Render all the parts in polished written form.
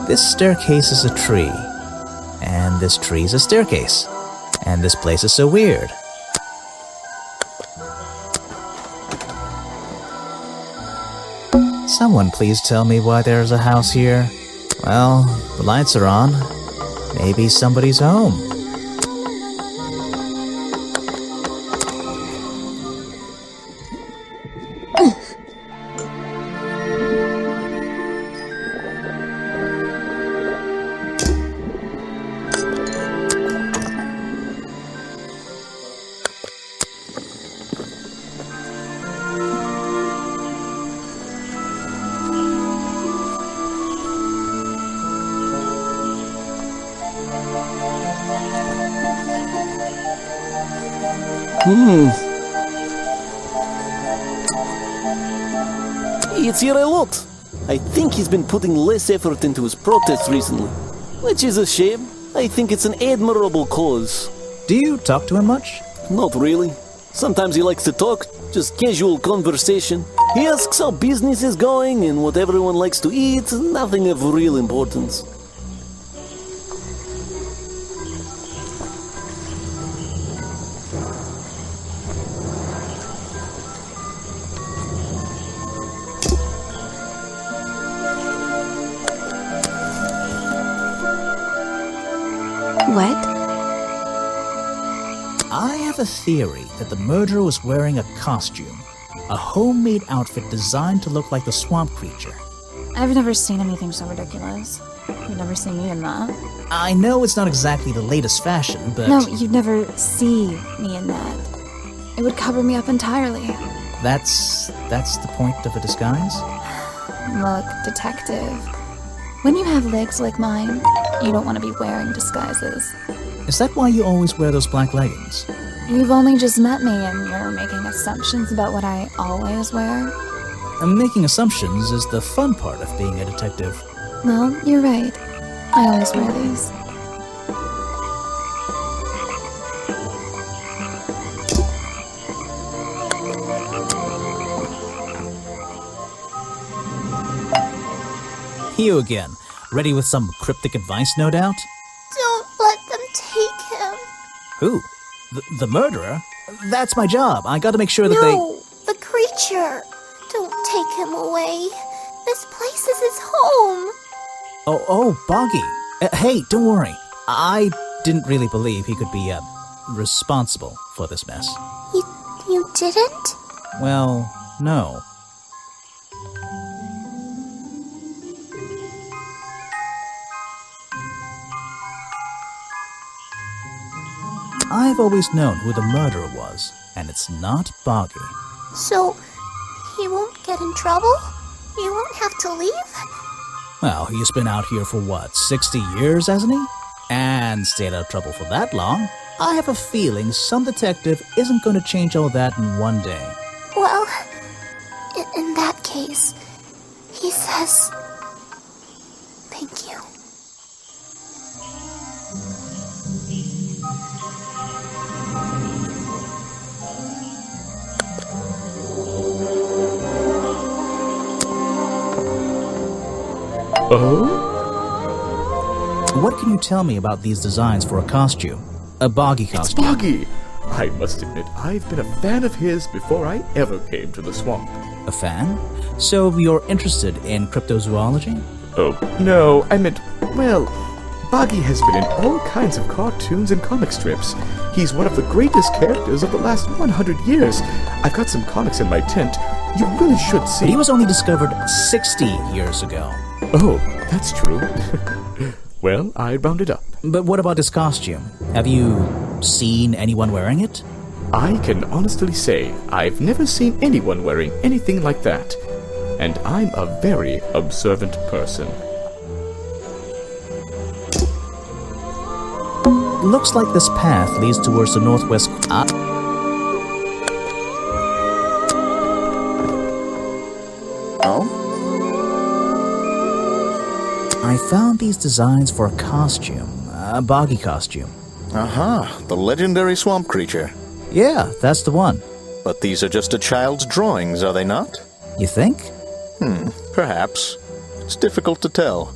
This staircase is a tree, and this tree is a staircase, and this place is so weird. Someone please tell me why there's a house here. Well, the lights are on. Maybe somebody's home. It's here a lot. I think he's been putting less effort into his protests recently, which is a shame. I think it's an admirable cause. Do you talk to him much? Not really. Sometimes he likes to talk, just casual conversation. He asks how business is going and what everyone likes to eat, nothing of real importance. What? I have a theory that the murderer was wearing a costume. A homemade outfit designed to look like the swamp creature. I've never seen anything so ridiculous. You'd never see me in that. I know it's not exactly the latest fashion, but... No, you'd never see me in that. It would cover me up entirely. That's the point of a disguise? Look, detective. When you have legs like mine, you don't want to be wearing disguises. Is that why you always wear those black leggings? You've only just met me and you're making assumptions about what I always wear. Making assumptions is the fun part of being a detective. Well, you're right. I always wear these. You again. Ready with some cryptic advice, no doubt? Don't let them take him. Who? The murderer? That's my job. I gotta make sure that No, the creature. Don't take him away. This place is his home. Oh, Boggy. Hey, don't worry. I didn't really believe he could be, responsible for this mess. You didn't? Well, no. I've always known who the murderer was, and it's not Boggy. So, he won't get in trouble? You won't have to leave? Well, he's been out here for what, 60 years, hasn't he? And stayed out of trouble for that long. I have a feeling some detective isn't going to change all that in one day. Well, in that case, he says, thank you. Oh? What can you tell me about these designs for a costume? A Boggy costume. It's Boggy! I must admit, I've been a fan of his before I ever came to the swamp. A fan? So you're interested in cryptozoology? Oh, no, I meant, well, Boggy has been in all kinds of cartoons and comic strips. He's one of the greatest characters of the last 100 years. I've got some comics in my tent. You really should see. But he was only discovered 60 years ago. Oh, that's true. Well, I rounded up. But what about his costume? Have you seen anyone wearing it? I can honestly say I've never seen anyone wearing anything like that. And I'm a very observant person. Looks like this path leads towards the northwest... Oh? I found these designs for a costume. A Boggy costume. Aha, the legendary swamp creature. Yeah, that's the one. But these are just a child's drawings, are they not? You think? Perhaps. It's difficult to tell.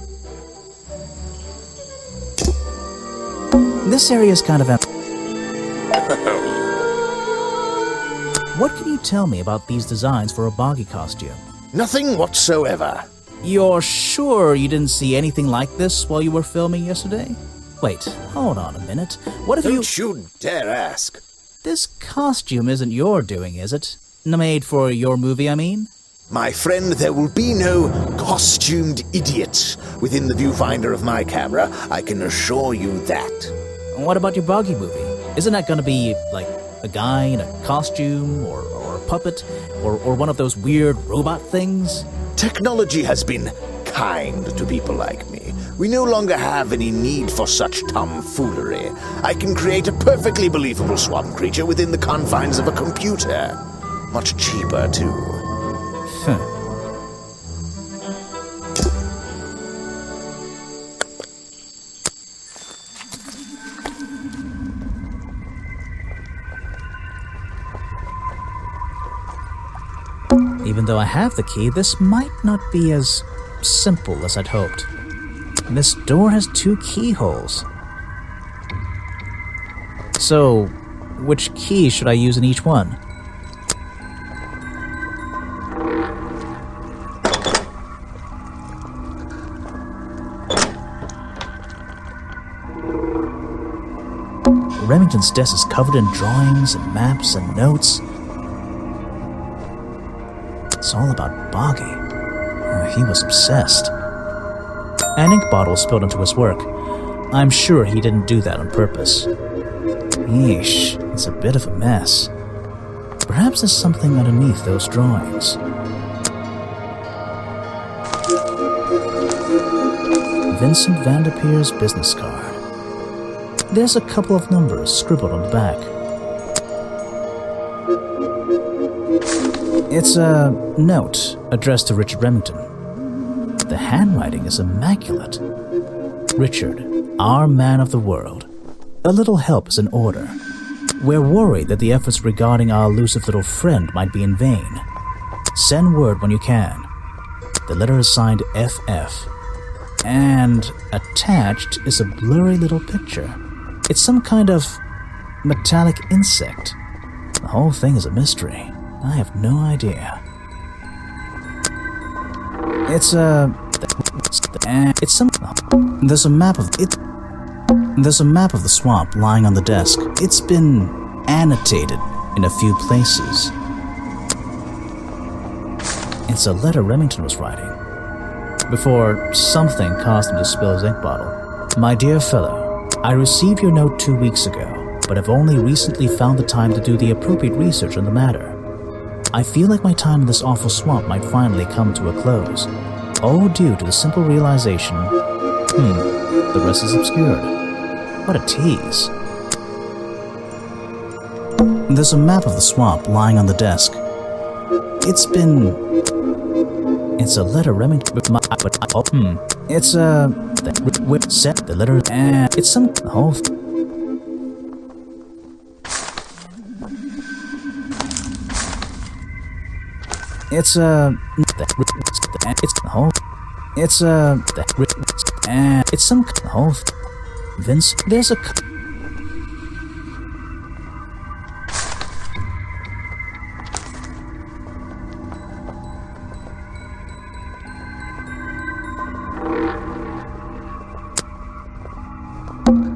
This area is kind of empty. What can you tell me about these designs for a Boggy costume? Nothing whatsoever. You're sure you didn't see anything like this while you were filming yesterday? Wait, hold on a minute. What if Don't you dare ask. This costume isn't your doing, is it? Made for your movie, I mean? My friend, there will be no costumed idiots within the viewfinder of my camera. I can assure you that. What about your Boggy movie? Isn't that gonna be, like, a guy in a costume, or a puppet, or one of those weird robot things? Technology has been kind to people like me. We no longer have any need for such tomfoolery. I can create a perfectly believable swamp creature within the confines of a computer. Much cheaper, too. Even though I have the key, this might not be as simple as I'd hoped. This door has 2 keyholes. So, which key should I use in each one? Remington's desk is covered in drawings and maps and notes. It's all about Boggy. He was obsessed. An ink bottle spilled into his work. I'm sure he didn't do that on purpose. Yeesh, it's a bit of a mess. Perhaps there's something underneath those drawings. Vincent Vanderpeer's business card. There's a couple of numbers scribbled on the back. It's a note addressed to Richard Remington. The handwriting is immaculate. Richard, our man of the world. A little help is in order. We're worried that the efforts regarding our elusive little friend might be in vain. Send word when you can. The letter is signed FF. And attached is a blurry little picture. It's some kind of metallic insect. The whole thing is a mystery. I have no idea. There's a map of the swamp lying on the desk. It's been annotated in a few places. It's a letter Remington was writing before something caused him to spill his ink bottle. My dear fellow, I received your note 2 weeks ago, but have only recently found the time to do the appropriate research on the matter. I feel like my time in this awful swamp might finally come to a close, all due to the simple realization, the rest is obscured. What a tease. There's a map of the swamp lying on the desk. It's a letter Remington, it's a, set the letter, and it's some, the whole It's a, it's the whole, it's a, and it's some, the whole, Vince, there's a,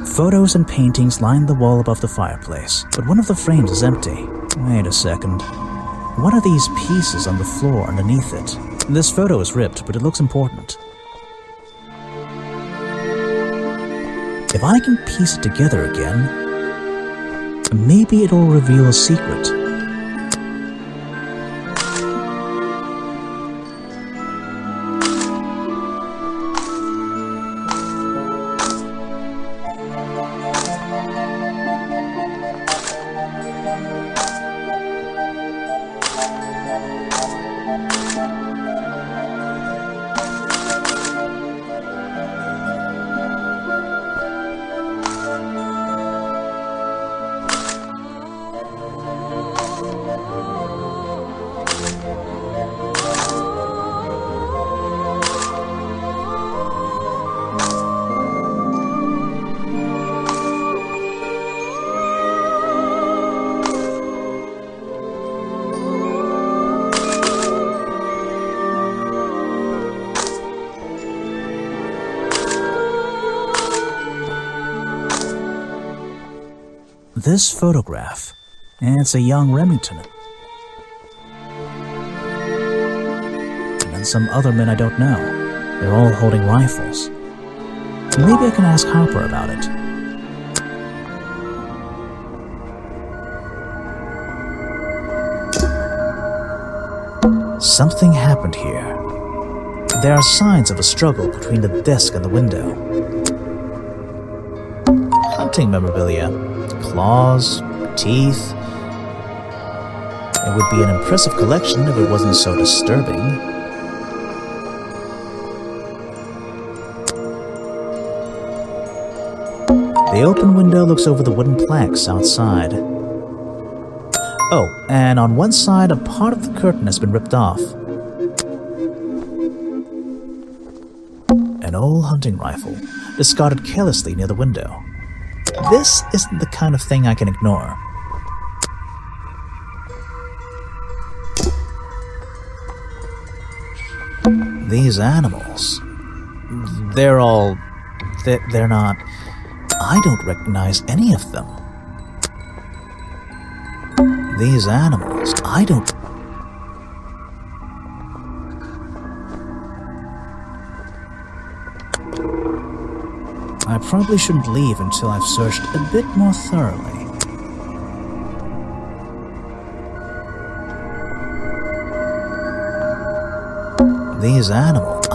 photos and paintings line the wall above the fireplace, but one of the frames is empty. Wait a second. What are these pieces on the floor underneath it? This photo is ripped, but it looks important. If I can piece it together again, maybe it'll reveal a secret. this photograph? It's a young Remington. And then some other men I don't know. They're all holding rifles. Maybe I can ask Harper about it. Something happened here. There are signs of a struggle between the desk and the window. Hunting memorabilia, claws, teeth. It would be an impressive collection if it wasn't so disturbing. The open window looks over the wooden planks outside. Oh, and on one side, a part of the curtain has been ripped off. An old hunting rifle, discarded carelessly near the window. This isn't the kind of thing I can ignore. These animals, they're not... I don't recognize any of them. These animals, I probably shouldn't leave until I've searched a bit more thoroughly. These animals,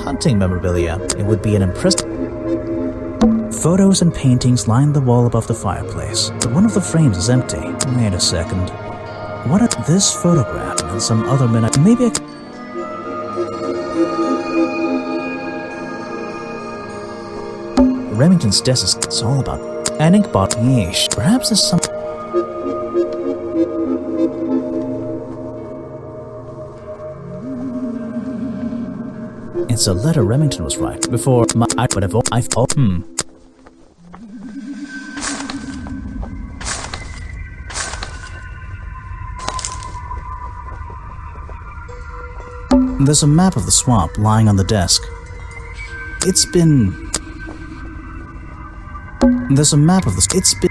hunting memorabilia. It would be an impressive... Photos and paintings line the wall above the fireplace, but one of the frames is empty. Wait a second. What are this photograph and some other men? Maybe I can... Remington's desk is all about an ink bottle. Yeesh. Perhaps there's some... It's a letter Remington was writing before my... There's a map of the swamp lying on the desk. It's been... There's a map of the... It's been...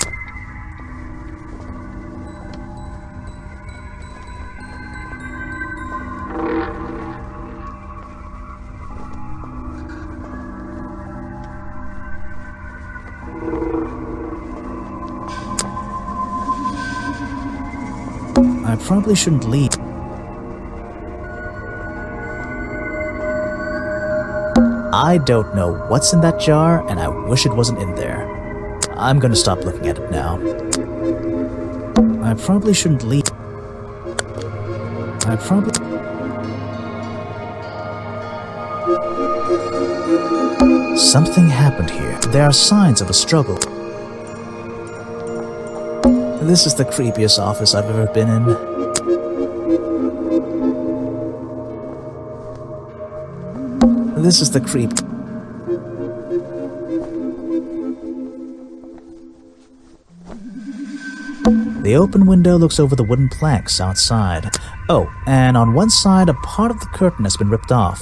I probably shouldn't leave. I don't know what's in that jar, and I wish it wasn't in there. I'm gonna stop looking at it now. I probably shouldn't leave. Something happened here. There are signs of a struggle. This is the creepiest office I've ever been in. This is the creep. The open window looks over the wooden planks outside. Oh, and on one side, a part of the curtain has been ripped off.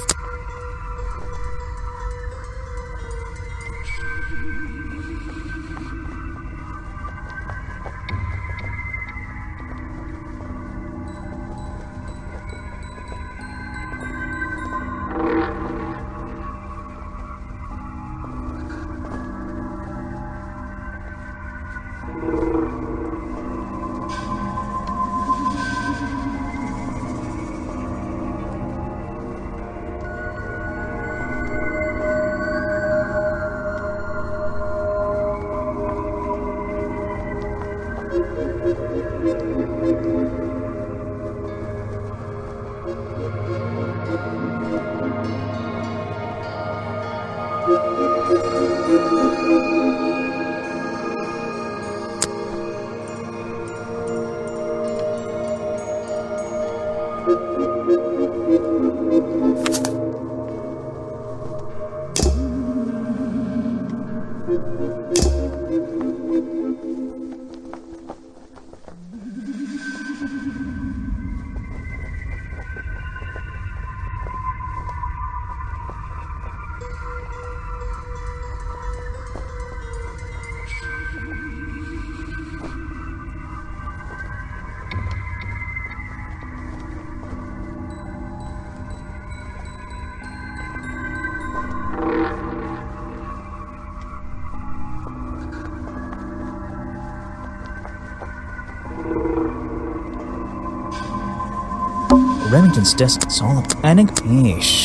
Remington's desk is all up. And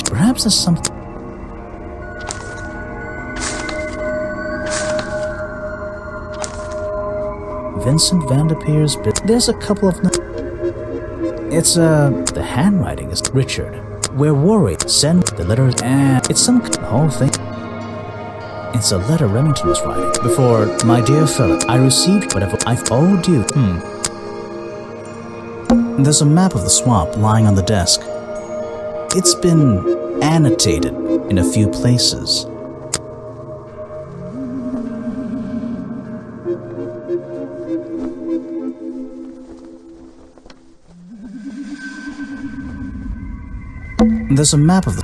perhaps there's something. Vincent Vanderpeer's bit. There's a couple of. It's the handwriting is Richard. We're worried. Send the letter and it's some the whole thing. It's a letter Remington was writing. Before, my dear Philip, I received whatever I've owed you. There's a map of the swamp lying on the desk. It's been annotated in a few places. There's a map of the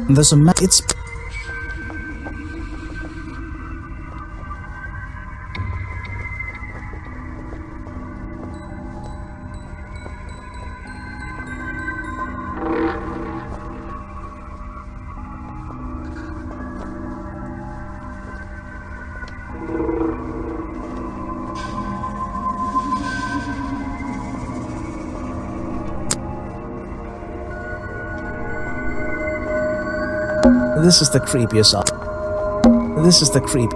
there's a map it's This is the creepiest. This is the creep.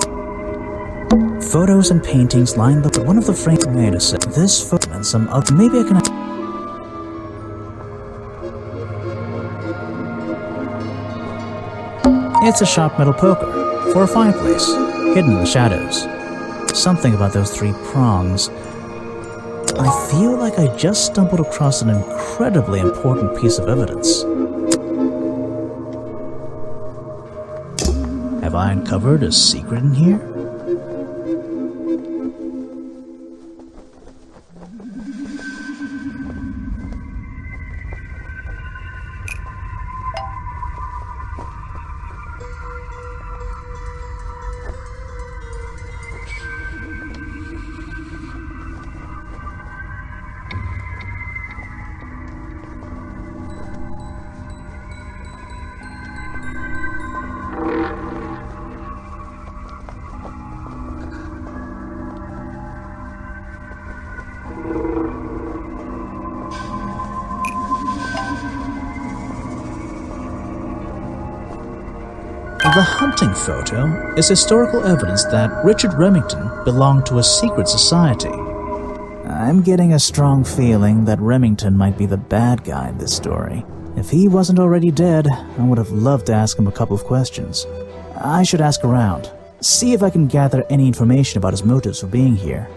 Photos and paintings lined up. One of the frames made us say this photo and some other. Maybe I can. It's a sharp metal poker for a fireplace, hidden in the shadows. Something about those three prongs. I feel like I just stumbled across an incredibly important piece of evidence. Have I uncovered a secret in here? The hunting photo is historical evidence that Richard Remington belonged to a secret society. I'm getting a strong feeling that Remington might be the bad guy in this story. If he wasn't already dead, I would have loved to ask him a couple of questions. I should ask around, see if I can gather any information about his motives for being here.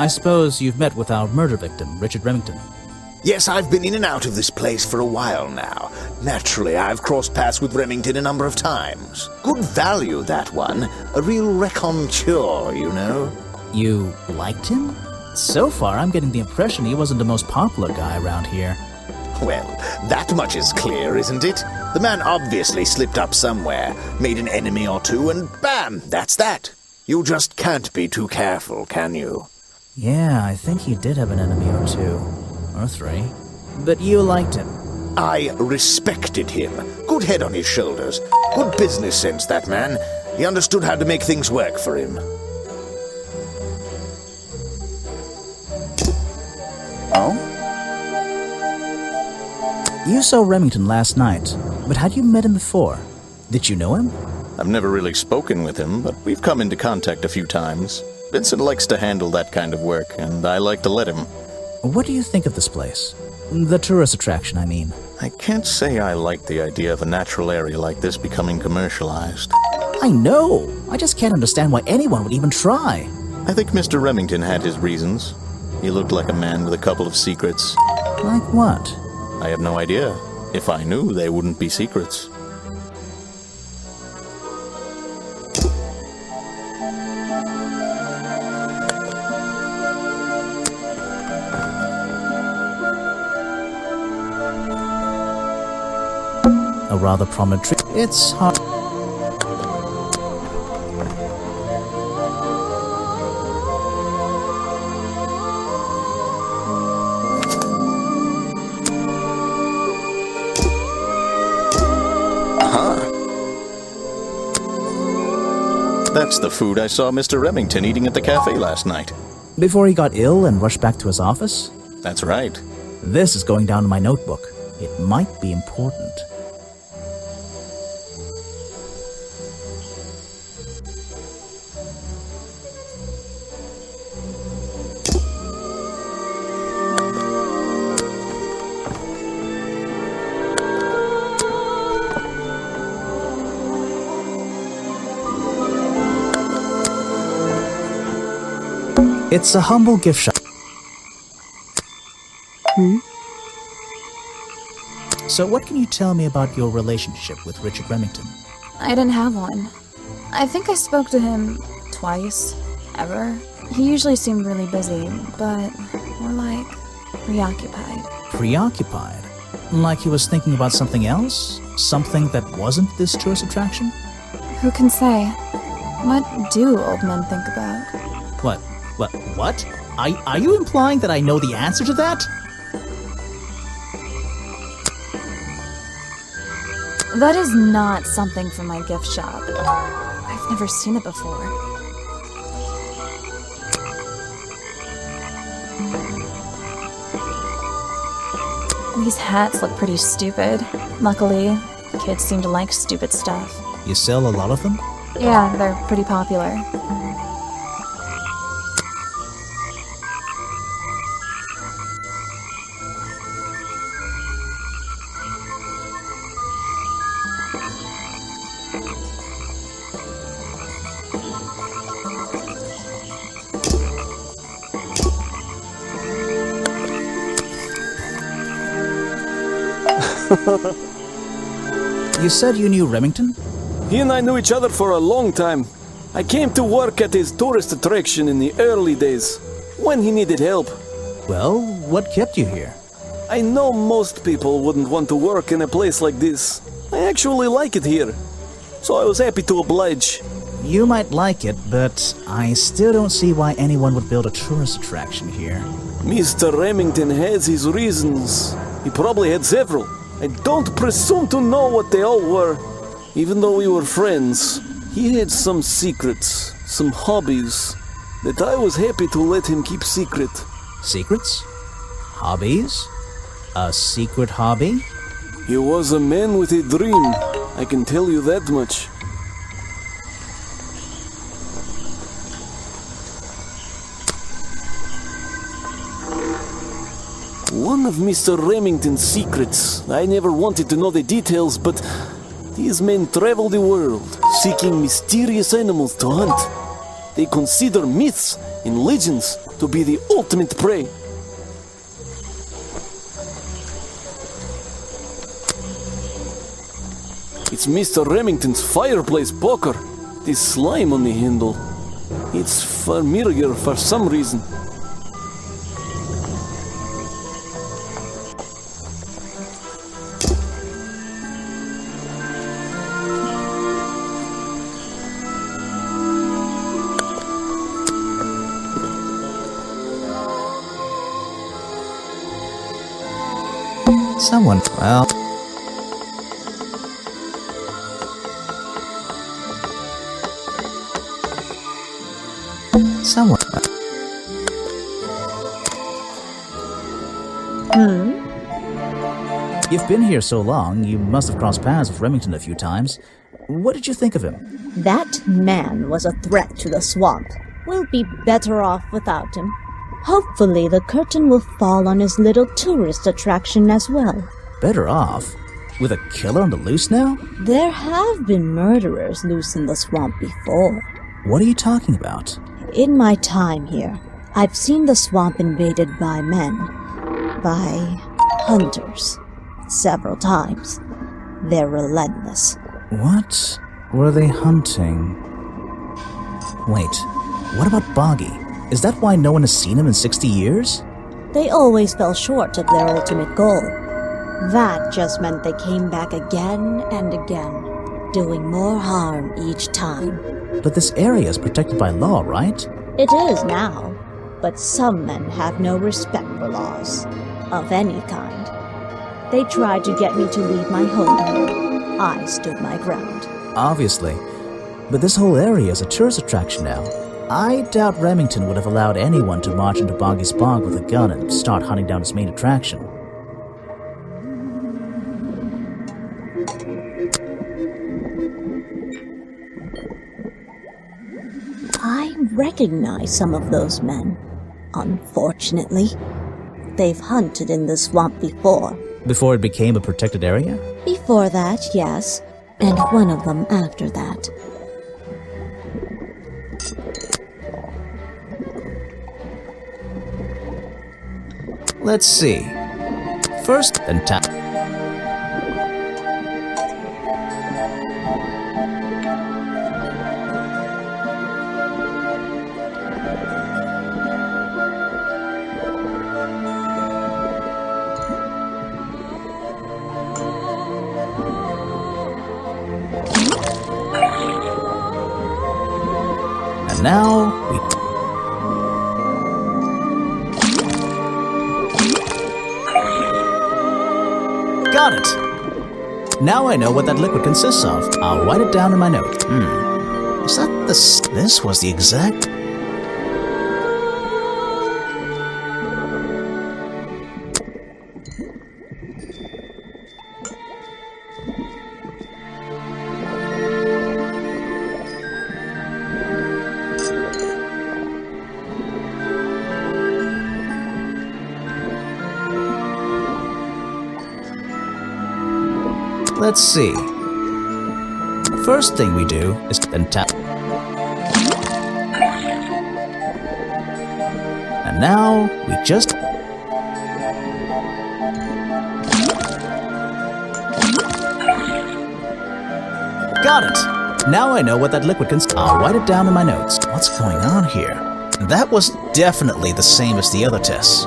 I suppose you've met with our murder victim, Richard Remington. Yes, I've been in and out of this place for a while now. Naturally, I've crossed paths with Remington a number of times. Good value, that one. A real raconteur, you know. You liked him? So far, I'm getting the impression he wasn't the most popular guy around here. Well, that much is clear, isn't it? The man obviously slipped up somewhere, made an enemy or two, and bam, that's that. You just can't be too careful, can you? Yeah, I think he did have an enemy or two. Or three. But you liked him. I respected him. Good head on his shoulders. Good business sense, that man. He understood how to make things work for him. Oh? You saw Remington last night, but had you met him before? Did you know him? I've never really spoken with him, but we've come into contact a few times. Vincent likes to handle that kind of work, and I like to let him. What do you think of this place? The tourist attraction, I mean. I can't say I like the idea of a natural area like this becoming commercialized. I know! I just can't understand why anyone would even try. I think Mr. Remington had his reasons. He looked like a man with a couple of secrets. Like what? I have no idea. If I knew, they wouldn't be secrets. a rather prominent tree. It's hard. That's the food I saw Mr. Remington eating at the cafe last night. Before he got ill and rushed back to his office? That's right. This is going down in my notebook. It might be important. It's a humble gift shop. So what can you tell me about your relationship with Richard Remington? I didn't have one. I think I spoke to him twice, ever. He usually seemed really busy, but more like preoccupied. Preoccupied? Like he was thinking about something else? Something that wasn't this tourist attraction? Who can say? What do old men think about? What? Are you implying that I know the answer to that? That is not something from my gift shop. I've never seen it before. These hats look pretty stupid. Luckily, kids seem to like stupid stuff. You sell a lot of them? Yeah, they're pretty popular. You said you knew Remington? He and I knew each other for a long time. I came to work at his tourist attraction in the early days, when he needed help. Well, what kept you here? I know most people wouldn't want to work in a place like this. I actually like it here, so I was happy to oblige. You might like it, but I still don't see why anyone would build a tourist attraction here. Mr. Remington has his reasons. He probably had several. I don't presume to know what they all were. Even though we were friends, he had some secrets, some hobbies, that I was happy to let him keep secret. Secrets? Hobbies? A secret hobby? He was a man with a dream, I can tell you that much. One of Mr. Remington's secrets, I never wanted to know the details, but these men travel the world, seeking mysterious animals to hunt. They consider myths and legends to be the ultimate prey. It's Mr. Remington's fireplace poker, this slime on the handle. It's familiar for some reason. Someone, well... Someone... You've been here so long, you must have crossed paths with Remington a few times. What did you think of him? That man was a threat to the swamp. We'll be better off without him. Hopefully the curtain will fall on his little tourist attraction as well. Better off? With a killer on the loose now? There have been murderers loose in the swamp before. What are you talking about? In my time here, I've seen the swamp invaded by men. By hunters. Several times. They're relentless. What were they hunting? Wait, what about Boggy? Is that why no one has seen him in 60 years? They always fell short of their ultimate goal. That just meant they came back again and again, doing more harm each time. But this area is protected by law, right? It is now, but some men have no respect for laws, of any kind. They tried to get me to leave my home here. I stood my ground. Obviously. But this whole area is a tourist attraction now. I doubt Remington would have allowed anyone to march into Boggy's Bog with a gun and start hunting down his main attraction. I recognize some of those men, unfortunately. They've hunted in the swamp before. Before it became a protected area? Before that, yes, and one of them after that. Let's see. First, then tap. And now we. Got it! Now I know what that liquid consists of. I'll write it down in my note. Is that the... This was the exact... Let's see. First thing we do is then tap. And now we just... Got it! Now I know what that liquid consists of. I'll write it down in my notes. What's going on here? That was definitely the same as the other tests.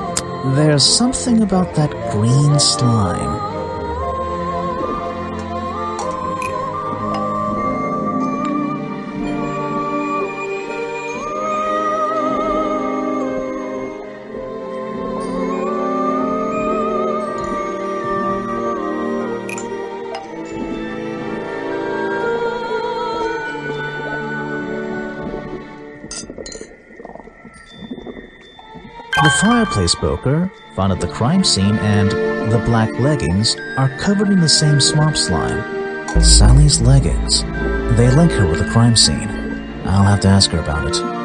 There's something about that green slime. The fireplace poker found at the crime scene and the black leggings are covered in the same swamp slime. Sally's leggings. They link her with the crime scene. I'll have to ask her about it.